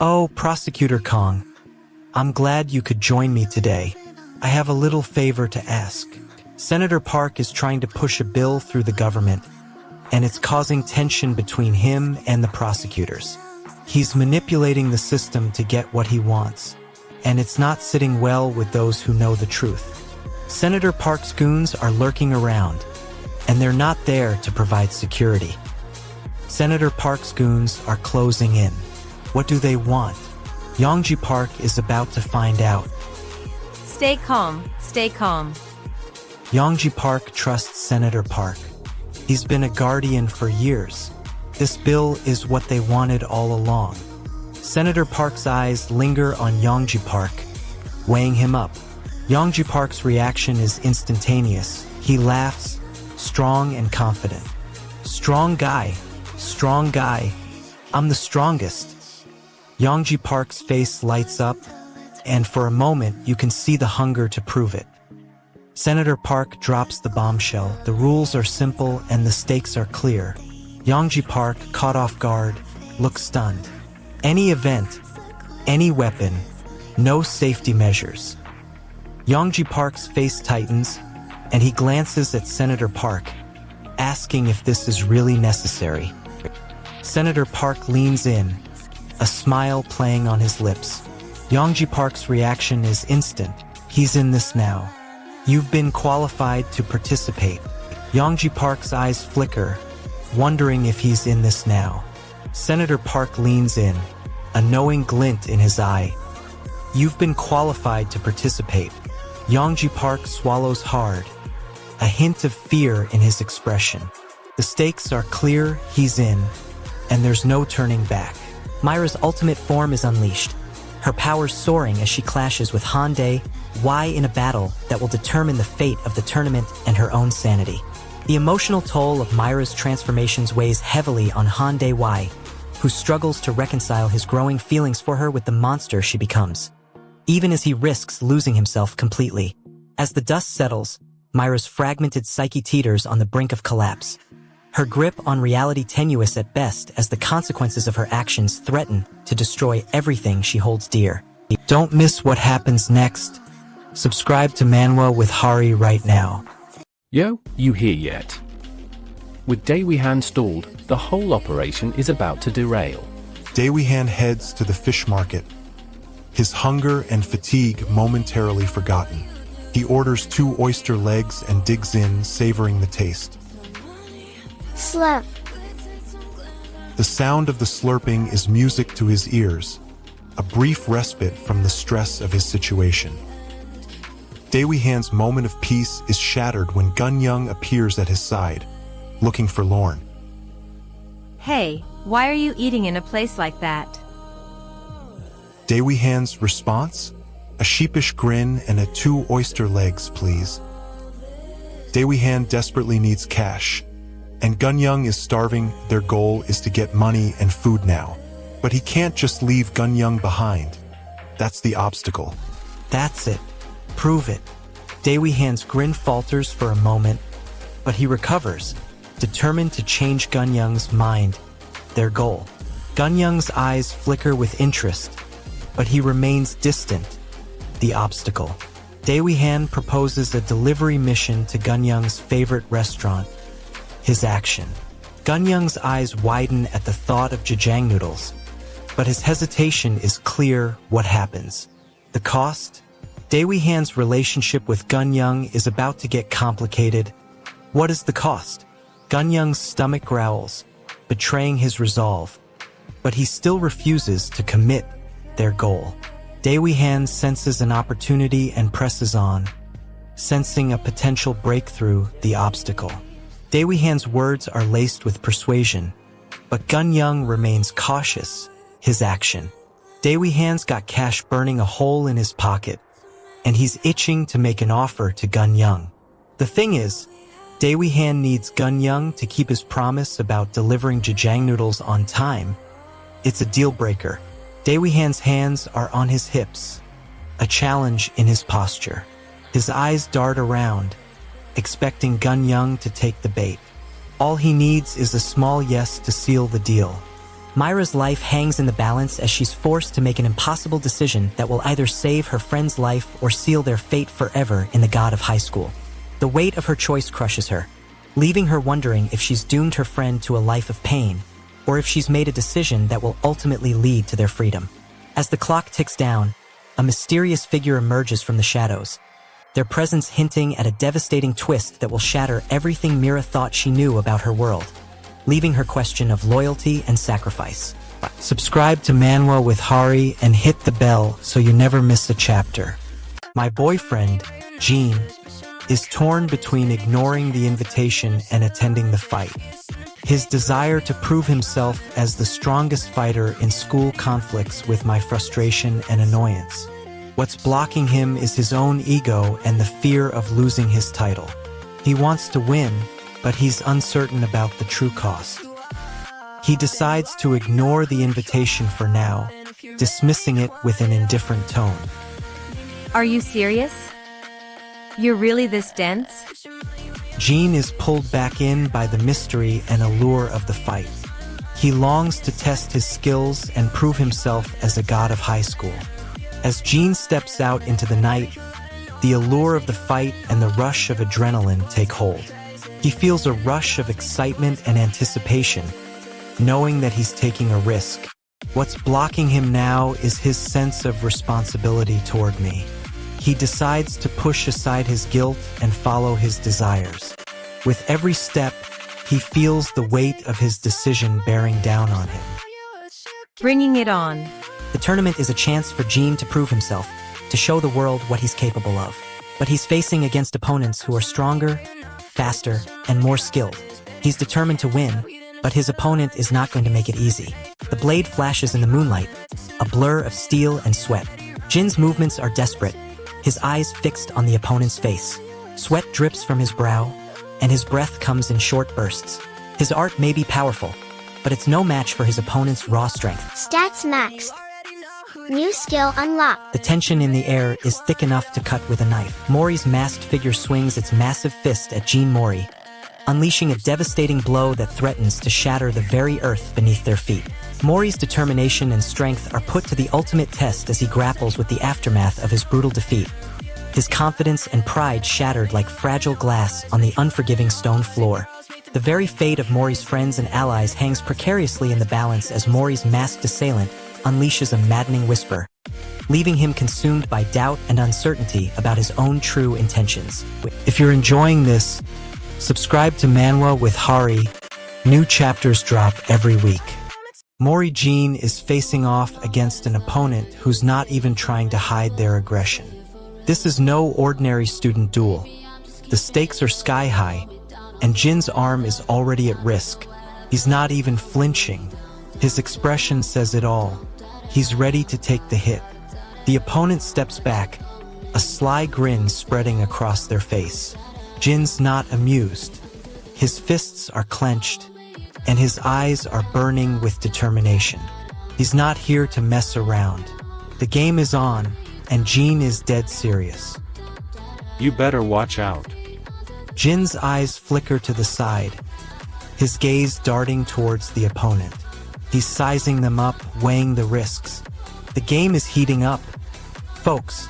Oh, Prosecutor Kong, I'm glad you could join me today. I have a little favor to ask. Senator Park is trying to push a bill through the government, and it's causing tension between him and the prosecutors. He's manipulating the system to get what he wants, and it's not sitting well with those who know the truth. Senator Park's goons are lurking around, and they're not there to provide security. Senator Park's goons are closing in. What do they want? Yongji Park is about to find out. Stay calm, stay calm. Yongji Park trusts Senator Park. He's been a guardian for years. This bill is what they wanted all along. Senator Park's eyes linger on Yongji Park, weighing him up. Yongji Park's reaction is instantaneous. He laughs, strong and confident. Strong guy, I'm the strongest. Yongji Park's face lights up, and for a moment you can see the hunger to prove it. Senator Park drops the bombshell. The rules are simple and the stakes are clear. Yongji Park, caught off guard, looks stunned. Any event, any weapon, no safety measures. Yongji Park's face tightens, and he glances at Senator Park, asking if this is really necessary. Senator Park leans in, a smile playing on his lips. Yongji Park's reaction is instant. He's in this now. You've been qualified to participate. Yongji Park's eyes flicker, wondering if he's in this now. Senator Park leans in, a knowing glint in his eye. You've been qualified to participate. Yongji Park swallows hard, a hint of fear in his expression. The stakes are clear, he's in, and there's no turning back. Myra's ultimate form is unleashed, her powers soaring as she clashes with Hyundai Y in a battle that will determine the fate of the tournament and her own sanity. The emotional toll of Myra's transformations weighs heavily on Hyundai Y, who struggles to reconcile his growing feelings for her with the monster she becomes, even as he risks losing himself completely. As the dust settles, Myra's fragmented psyche teeters on the brink of collapse, her grip on reality tenuous at best as the consequences of her actions threaten to destroy everything she holds dear. Don't miss what happens next. Subscribe to Manwa with Hari right now. Yo, you here yet? With Daewihan stalled, the whole operation is about to derail. Daewihan heads to the fish market, his hunger and fatigue momentarily forgotten. He orders 2 oyster legs and digs in, savoring the taste. Slurp. The sound of the slurping is music to his ears, a brief respite from the stress of his situation. Daewihan's moment of peace is shattered when Gun-young appears at his side, looking forlorn. Hey, why are you eating in a place like that? Daewihan's response? A sheepish grin and a 2 oyster legs, please. Daewihan desperately needs cash, and Gun-young is starving. Their goal is to get money and food now. But he can't just leave Gun-young behind. That's the obstacle. That's it. Prove it. Daewihan's grin falters for a moment, but he recovers, determined to change Gun-young's mind, their goal. Gun-young's eyes flicker with interest, but he remains distant, the obstacle. Daewihan proposes a delivery mission to Gun-young's favorite restaurant, his action. Gun-young's eyes widen at the thought of jajang noodles, but his hesitation is clear. What happens? The cost? Daewihan's relationship with Gun-young is about to get complicated. What is the cost? Gun-young's stomach growls, betraying his resolve, but he still refuses to commit their goal. Daewihan senses an opportunity and presses on, sensing a potential breakthrough, the obstacle. Daewihan's words are laced with persuasion, but Gun-young remains cautious, his action. Daewihan's got cash burning a hole in his pocket, and he's itching to make an offer to Gun-young. The thing is, Daewihan needs Gun-young to keep his promise about delivering jajang noodles on time. It's a deal breaker. Daewihan's hands are on his hips, a challenge in his posture. His eyes dart around, expecting Gun-young to take the bait. All he needs is a small yes to seal the deal. Myra's life hangs in the balance as she's forced to make an impossible decision that will either save her friend's life or seal their fate forever in the god of high school. The weight of her choice crushes her, leaving her wondering if she's doomed her friend to a life of pain, or if she's made a decision that will ultimately lead to their freedom. As the clock ticks down, a mysterious figure emerges from the shadows, their presence hinting at a devastating twist that will shatter everything Mira thought she knew about her world, leaving her question of loyalty and sacrifice. Subscribe to Manwa with Hari and hit the bell so you never miss a chapter. My boyfriend, Jean, is torn between ignoring the invitation and attending the fight. His desire to prove himself as the strongest fighter in school conflicts with my frustration and annoyance. What's blocking him is his own ego and the fear of losing his title. He wants to win, but he's uncertain about the true cost. He decides to ignore the invitation for now, dismissing it with an indifferent tone. Are you serious? You're really this dense? Jean is pulled back in by the mystery and allure of the fight. He longs to test his skills and prove himself as a god of high school. As Jean steps out into the night, the allure of the fight and the rush of adrenaline take hold. He feels a rush of excitement and anticipation, knowing that he's taking a risk. What's blocking him now is his sense of responsibility toward me. He decides to push aside his guilt and follow his desires. With every step, he feels the weight of his decision bearing down on him. Bringing it on. The tournament is a chance for Jean to prove himself, to show the world what he's capable of. But he's facing against opponents who are stronger, faster, and more skilled. He's determined to win, but his opponent is not going to make it easy. The blade flashes in the moonlight, a blur of steel and sweat. Jin's movements are desperate, his eyes fixed on the opponent's face. Sweat drips from his brow, and his breath comes in short bursts. His art may be powerful, but it's no match for his opponent's raw strength. Stats maxed. New skill unlocked. The tension in the air is thick enough to cut with a knife. Mori's masked figure swings its massive fist at Jean Mori, unleashing a devastating blow that threatens to shatter the very earth beneath their feet. Mori's determination and strength are put to the ultimate test as he grapples with the aftermath of his brutal defeat. His confidence and pride shattered like fragile glass on the unforgiving stone floor. The very fate of Mori's friends and allies hangs precariously in the balance as Mori's masked assailant unleashes a maddening whisper, leaving him consumed by doubt and uncertainty about his own true intentions. If you're enjoying this, subscribe to Manwa with Hari. New chapters drop every week. Mori Jean is facing off against an opponent who's not even trying to hide their aggression. This is no ordinary student duel. The stakes are sky high, and Jin's arm is already at risk. He's not even flinching. His expression says it all. He's ready to take the hit. The opponent steps back, a sly grin spreading across their face. Jin's not amused. His fists are clenched, and his eyes are burning with determination. He's not here to mess around. The game is on, and Jean is dead serious. You better watch out. Jin's eyes flicker to the side, his gaze darting towards the opponent. He's sizing them up, weighing the risks. The game is heating up. Folks,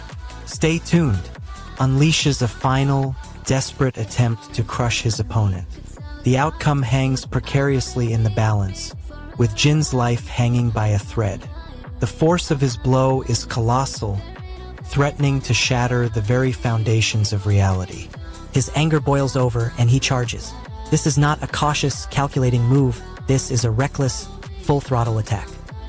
stay tuned. Unleashes a final, desperate attempt to crush his opponent. The outcome hangs precariously in the balance, with Jin's life hanging by a thread. The force of his blow is colossal, threatening to shatter the very foundations of reality. His anger boils over and he charges. This is not a cautious, calculating move. This is a reckless, full-throttle attack.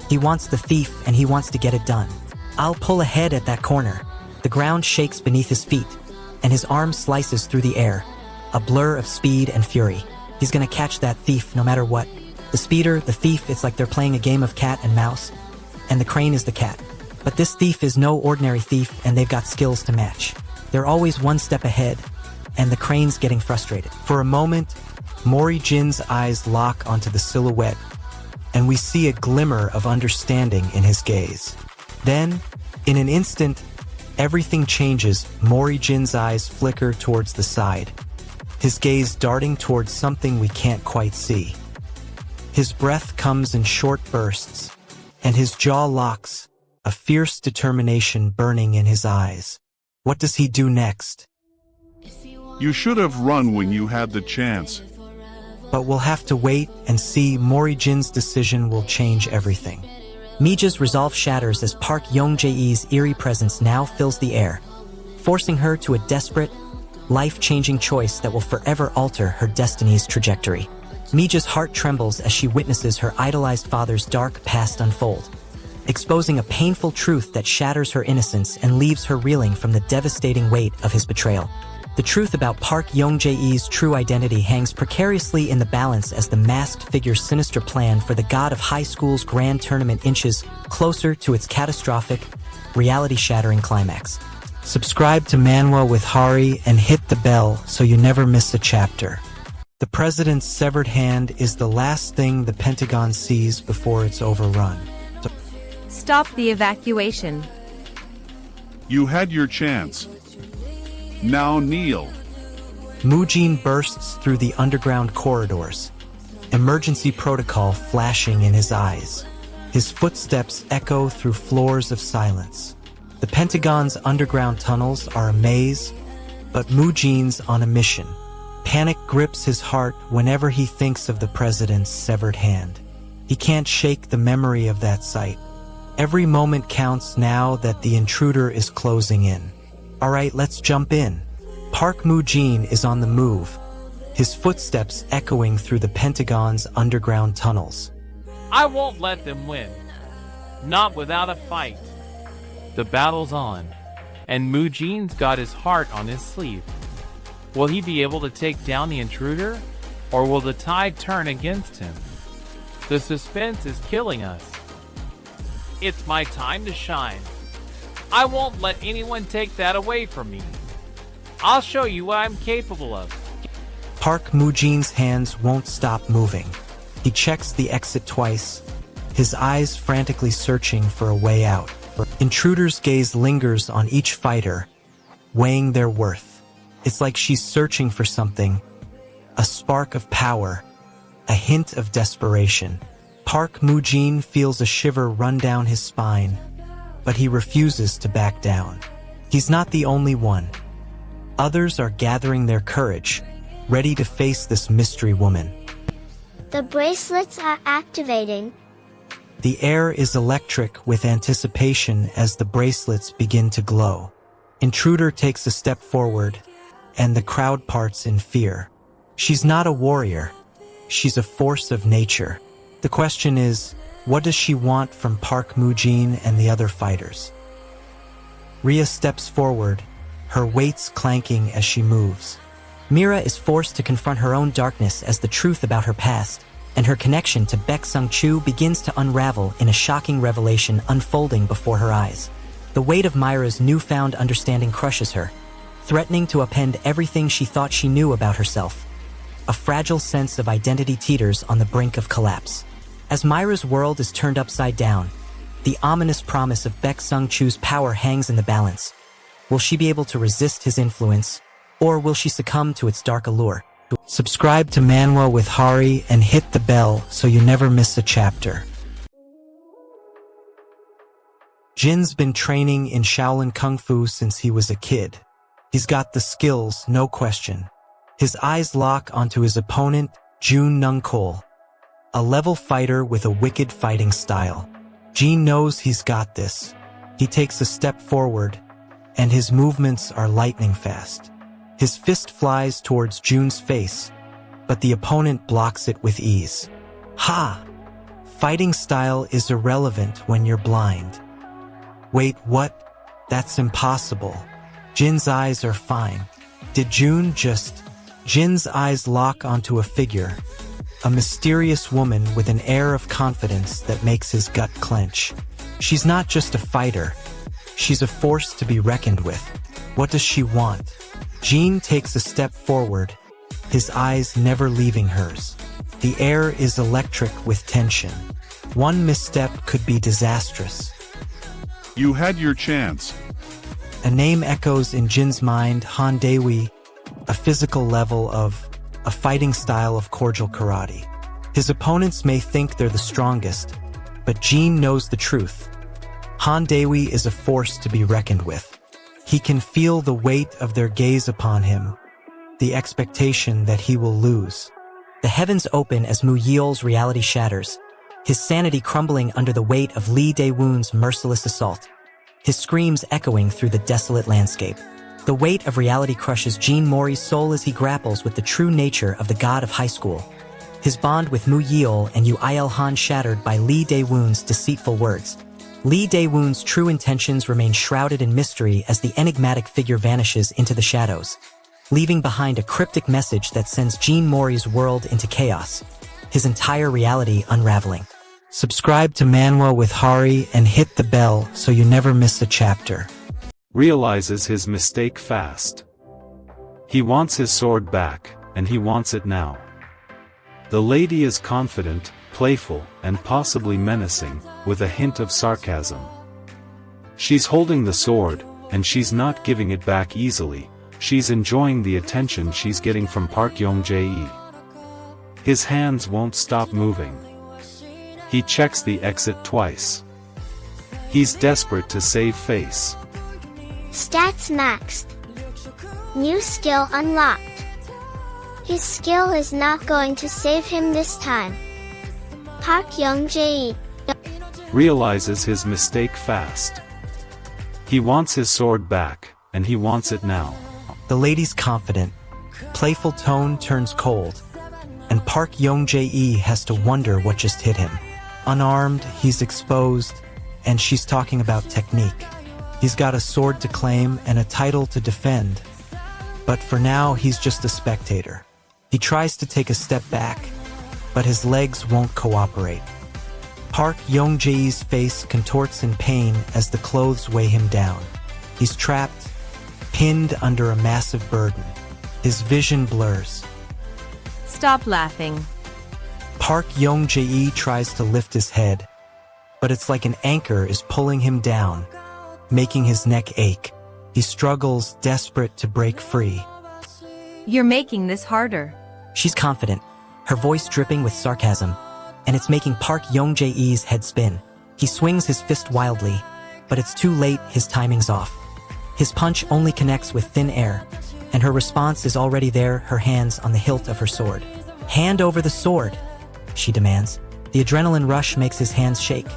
He wants the thief and he wants to get it done. I'll pull ahead at that corner. The ground shakes beneath his feet, and his arm slices through the air, a blur of speed and fury. He's gonna catch that thief no matter what. The speeder, the thief, it's like they're playing a game of cat and mouse, and the crane is the cat. But this thief is no ordinary thief, and they've got skills to match. They're always one step ahead, and the crane's getting frustrated. For a moment, Mori Jin's eyes lock onto the silhouette, and we see a glimmer of understanding in his gaze. Then, in an instant, everything changes. Mori Jin's eyes flicker towards the side, his gaze darting towards something we can't quite see. His breath comes in short bursts, and his jaw locks, a fierce determination burning in his eyes. What does he do next? You should have run when you had the chance. But we'll have to wait and see. Morijin's decision will change everything. Mija's resolve shatters as Park Young-jae's eerie presence now fills the air, forcing her to a desperate, life-changing choice that will forever alter her destiny's trajectory. Mija's heart trembles as she witnesses her idolized father's dark past unfold, exposing a painful truth that shatters her innocence and leaves her reeling from the devastating weight of his betrayal. The truth about Park Young-jae's true identity hangs precariously in the balance as the masked figure's sinister plan for the god of high school's grand tournament inches closer to its catastrophic, reality-shattering climax. Subscribe to Manwa with Hari and hit the bell so you never miss a chapter. The president's severed hand is the last thing the Pentagon sees before it's overrun. Stop the evacuation. You had your chance. Now kneel. Moojin bursts through the underground corridors, emergency protocol flashing in his eyes. His footsteps echo through floors of silence. The Pentagon's underground tunnels are a maze, but Moojin's on a mission. Panic grips his heart whenever he thinks of the president's severed hand. He can't shake the memory of that sight. Every moment counts now that the intruder is closing in. All right, let's jump in. Park Moojin is on the move, his footsteps echoing through the Pentagon's underground tunnels. I won't let them win. Not without a fight. The battle's on, and Moojin's got his heart on his sleeve. Will he be able to take down the intruder, or will the tide turn against him? The suspense is killing us. It's my time to shine. I won't let anyone take that away from me. I'll show you what I'm capable of. Park Moojin's hands won't stop moving. He checks the exit twice, his eyes frantically searching for a way out. Intruder's gaze lingers on each fighter, weighing their worth. It's like she's searching for something, a spark of power, a hint of desperation. Park Moojin feels a shiver run down his spine, but he refuses to back down. He's not the only one. Others are gathering their courage, ready to face this mystery woman. The bracelets are activating. The air is electric with anticipation as the bracelets begin to glow. Intruder takes a step forward, and the crowd parts in fear. She's not a warrior. She's a force of nature. The question is, what does she want from Park Moojin and the other fighters? Rhea steps forward, her weights clanking as she moves. Mira is forced to confront her own darkness as the truth about her past and her connection to Baek Sung-chu begins to unravel in a shocking revelation unfolding before her eyes. The weight of Myra's newfound understanding crushes her, threatening to upend everything she thought she knew about herself. A fragile sense of identity teeters on the brink of collapse. As Myra's world is turned upside down, the ominous promise of Baek Sung-chu's power hangs in the balance. Will she be able to resist his influence, or will she succumb to its dark allure? Subscribe to Manwa with Hari and hit the bell so you never miss a chapter. Jin's been training in Shaolin Kung Fu since he was a kid. He's got the skills, no question. His eyes lock onto his opponent, Jun Nung-kol, a level fighter with a wicked fighting style. Jin knows he's got this. He takes a step forward, and his movements are lightning fast. His fist flies towards Jun's face, but the opponent blocks it with ease. Ha! Fighting style is irrelevant when you're blind. Wait, what? That's impossible. Jin's eyes are fine. Did Jun just... Jin's eyes lock onto a figure, a mysterious woman with an air of confidence that makes his gut clench. She's not just a fighter. She's a force to be reckoned with. What does she want? Jin takes a step forward, his eyes never leaving hers. The air is electric with tension. One misstep could be disastrous. You had your chance. A name echoes in Jin's mind, Han Daewoo, a physical level of, a fighting style of cordial karate. His opponents may think they're the strongest, but Jean knows the truth. Han Dewi is a force to be reckoned with. He can feel the weight of their gaze upon him, the expectation that he will lose. The heavens open as Mu Yeol's reality shatters, his sanity crumbling under the weight of Lee Dae-woon's merciless assault, his screams echoing through the desolate landscape. The weight of reality crushes Jean Mori's soul as he grapples with the true nature of the god of high school. His bond with Mu Yeol and Yu Han shattered by Lee Dae-woon's deceitful words. Lee Dae-woon's true intentions remain shrouded in mystery as the enigmatic figure vanishes into the shadows, leaving behind a cryptic message that sends Jean Mori's world into chaos, his entire reality unraveling. Subscribe to Manwa with Hari and hit the bell so you never miss a chapter. Realizes his mistake fast. He wants his sword back, and he wants it now. The lady is confident, playful, and possibly menacing, with a hint of sarcasm. She's holding the sword, and she's not giving it back easily. She's enjoying the attention she's getting from Park Young-jae. His hands won't stop moving. He checks the exit twice. He's desperate to save face. Stats maxed. New skill unlocked. His skill is not going to save him this time. Park Young-jae realizes his mistake fast. He wants his sword back, and he wants it now. The lady's confident, playful tone turns cold, and Park Young-jae has to wonder what just hit him. Unarmed, he's exposed, and she's talking about technique. He's got a sword to claim and a title to defend. But for now, he's just a spectator. He tries to take a step back, but his legs won't cooperate. Park Young-jae's face contorts in pain as the clothes weigh him down. He's trapped, pinned under a massive burden. His vision blurs. Stop laughing. Park Young-jae tries to lift his head, but it's like an anchor is pulling him down, making his neck ache. He struggles, desperate to break free. You're making this harder. She's confident, her voice dripping with sarcasm, and it's making Park Young-jae's head spin. He swings his fist wildly, but it's too late, his timing's off. His punch only connects with thin air, and her response is already there, her hands on the hilt of her sword. Hand over the sword, she demands. The adrenaline rush makes his hands shake,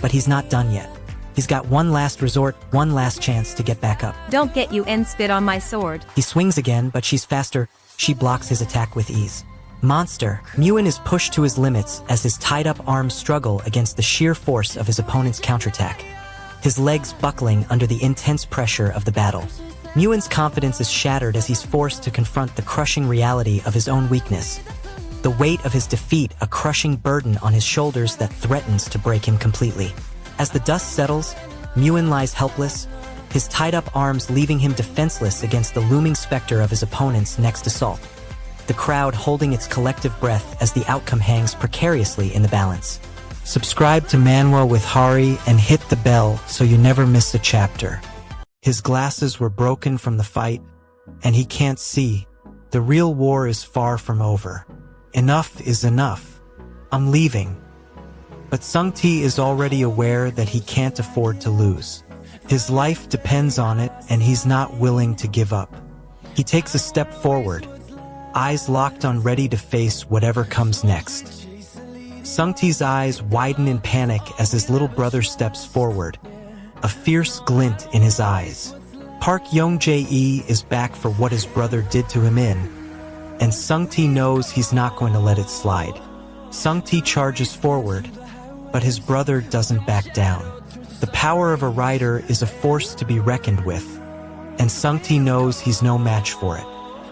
but he's not done yet. He's got one last resort, one last chance to get back up. Don't get you and spit on my sword. He swings again, but she's faster. She blocks his attack with ease. Monster, Muin is pushed to his limits as his tied-up arms struggle against the sheer force of his opponent's counterattack, his legs buckling under the intense pressure of the battle. Muin's confidence is shattered as he's forced to confront the crushing reality of his own weakness. The weight of his defeat, a crushing burden on his shoulders that threatens to break him completely. As the dust settles, Muin lies helpless, his tied-up arms leaving him defenseless against the looming specter of his opponent's next assault. The crowd holding its collective breath as the outcome hangs precariously in the balance. Subscribe to Manwa with Hari and hit the bell so you never miss a chapter. His glasses were broken from the fight, and he can't see. The real war is far from over. Enough is enough. I'm leaving. But Sung-Ti is already aware that he can't afford to lose. His life depends on it, and he's not willing to give up. He takes a step forward, eyes locked on, ready to face whatever comes next. Sung-Ti's eyes widen in panic as his little brother steps forward, a fierce glint in his eyes. Park Young-jae is back for what his brother did to him and Sung-Ti knows he's not going to let it slide. Sung-Ti charges forward, but his brother doesn't back down. The power of a rider is a force to be reckoned with, and Sung-Ti knows he's no match for it.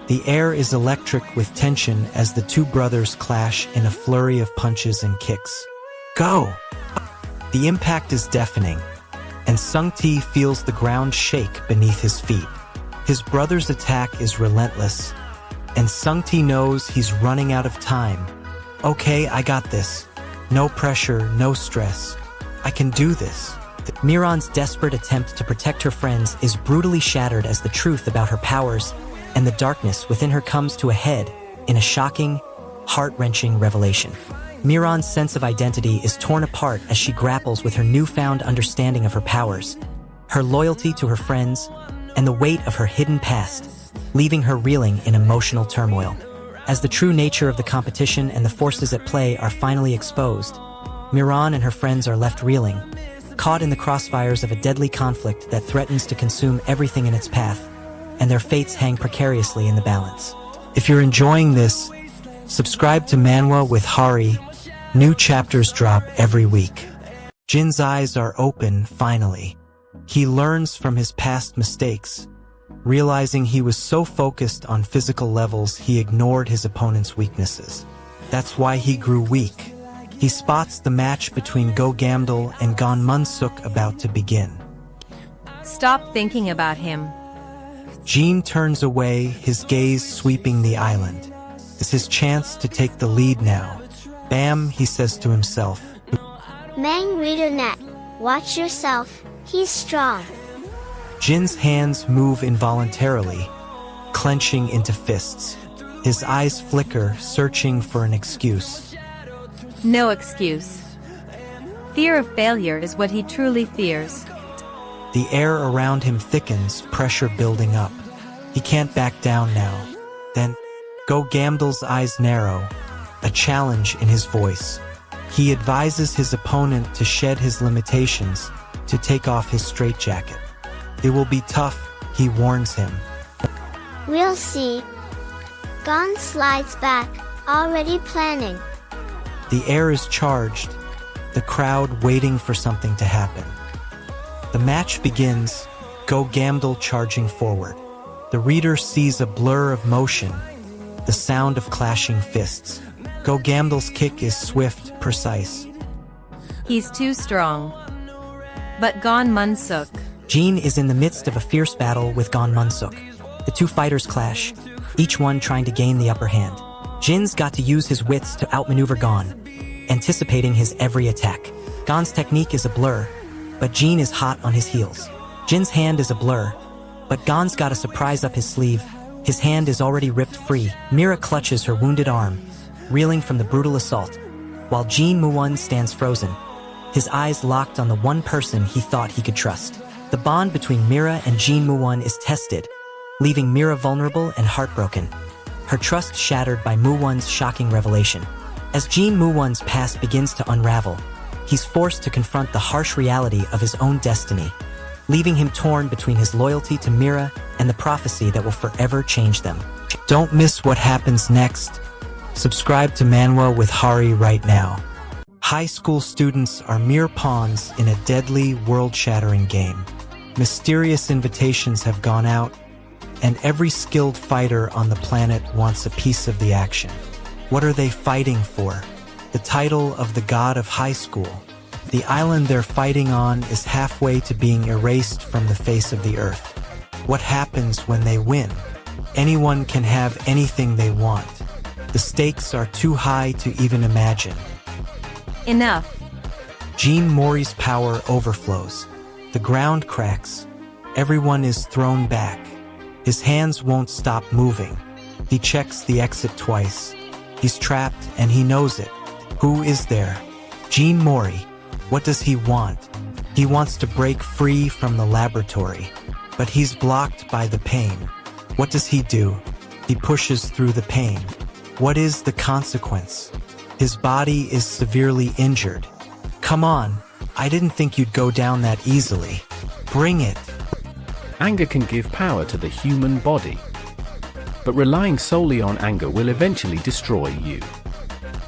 The air is electric with tension as the two brothers clash in a flurry of punches and kicks. Go! The impact is deafening, and Sung-Ti feels the ground shake beneath his feet. His brother's attack is relentless, and Sung-Ti knows he's running out of time. Okay, I got this. No pressure, no stress. I can do this. Miran's desperate attempt to protect her friends is brutally shattered as the truth about her powers and the darkness within her comes to a head in a shocking, heart-wrenching revelation. Miran's sense of identity is torn apart as she grapples with her newfound understanding of her powers, her loyalty to her friends, and the weight of her hidden past, leaving her reeling in emotional turmoil. As the true nature of the competition and the forces at play are finally exposed, Miran and her friends are left reeling, caught in the crossfires of a deadly conflict that threatens to consume everything in its path, and their fates hang precariously in the balance. If you're enjoying this, subscribe to Manwa with Hari. New chapters drop every week. Jin's eyes are open, finally. He learns from his past mistakes, realizing he was so focused on physical levels he ignored his opponent's weaknesses. That's why he grew weak. He spots the match between Go Gamdol and Gon Munsuk about to begin. Stop thinking about him. Jin turns away, his gaze sweeping the island. It's his chance to take the lead now. Bam, he says to himself. Mang Net, watch yourself, he's strong. Jin's hands move involuntarily, clenching into fists. His eyes flicker, searching for an excuse. No excuse. Fear of failure is what he truly fears. The air around him thickens, pressure building up. He can't back down now. Then, Go Gamdol's eyes narrow, a challenge in his voice. He advises his opponent to shed his limitations, to take off his straitjacket. It will be tough, he warns him. We'll see. Gon slides back, already planning. The air is charged, the crowd waiting for something to happen. The match begins, Go Gamdol charging forward. The reader sees a blur of motion, the sound of clashing fists. Go Gamdol's kick is swift, precise. He's too strong. But Gon Munsuk. Jin is in the midst of a fierce battle with Gon Munsuk. The two fighters clash, each one trying to gain the upper hand. Jin's got to use his wits to outmaneuver Gon, anticipating his every attack. Gon's technique is a blur, but Jin is hot on his heels. Jin's hand is a blur, but Gon's got a surprise up his sleeve. His hand is already ripped free. Mira clutches her wounded arm, reeling from the brutal assault, while Jin Muwon stands frozen, his eyes locked on the one person he thought he could trust. The bond between Mira and Jin Muwon is tested, leaving Mira vulnerable and heartbroken, her trust shattered by Muwon's shocking revelation. As Jin Muwon's past begins to unravel, he's forced to confront the harsh reality of his own destiny, leaving him torn between his loyalty to Mira and the prophecy that will forever change them. Don't miss what happens next. Subscribe to Manwa with Hari right now. High school students are mere pawns in a deadly, world-shattering game. Mysterious invitations have gone out, and every skilled fighter on the planet wants a piece of the action. What are they fighting for? The title of the god of high school. The island they're fighting on is halfway to being erased from the face of the earth. What happens when they win? Anyone can have anything they want. The stakes are too high to even imagine. Enough. Jean Mori's power overflows. The ground cracks. Everyone is thrown back. His hands won't stop moving. He checks the exit twice. He's trapped and he knows it. Who is there? Jean Mori. What does he want? He wants to break free from the laboratory, but he's blocked by the pain. What does he do? He pushes through the pain. What is the consequence? His body is severely injured. Come on, I didn't think you'd go down that easily. Bring it. Anger can give power to the human body, but relying solely on anger will eventually destroy you.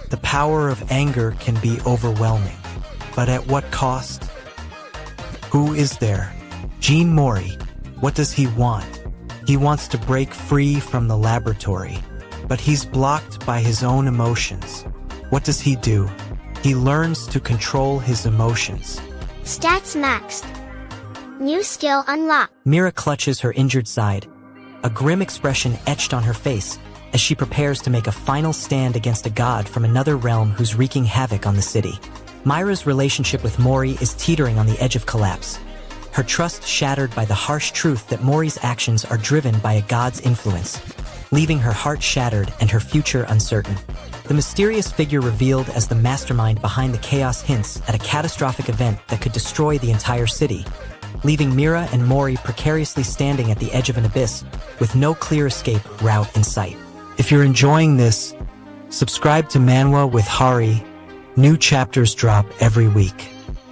The power of anger can be overwhelming, but at what cost? Who is there? Jean Mori. What does he want? He wants to break free from the laboratory, but he's blocked by his own emotions. What does he do? He learns to control his emotions. Stats maxed. New skill unlocked. Mira clutches her injured side, a grim expression etched on her face as she prepares to make a final stand against a god from another realm who's wreaking havoc on the city. Myra's relationship with Mori is teetering on the edge of collapse, her trust shattered by the harsh truth that Mori's actions are driven by a god's influence, leaving her heart shattered and her future uncertain. The mysterious figure revealed as the mastermind behind the chaos hints at a catastrophic event that could destroy the entire city, leaving Mira and Mori precariously standing at the edge of an abyss with no clear escape route in sight. If you're enjoying this, subscribe to Manwa with Hari. New chapters drop every week.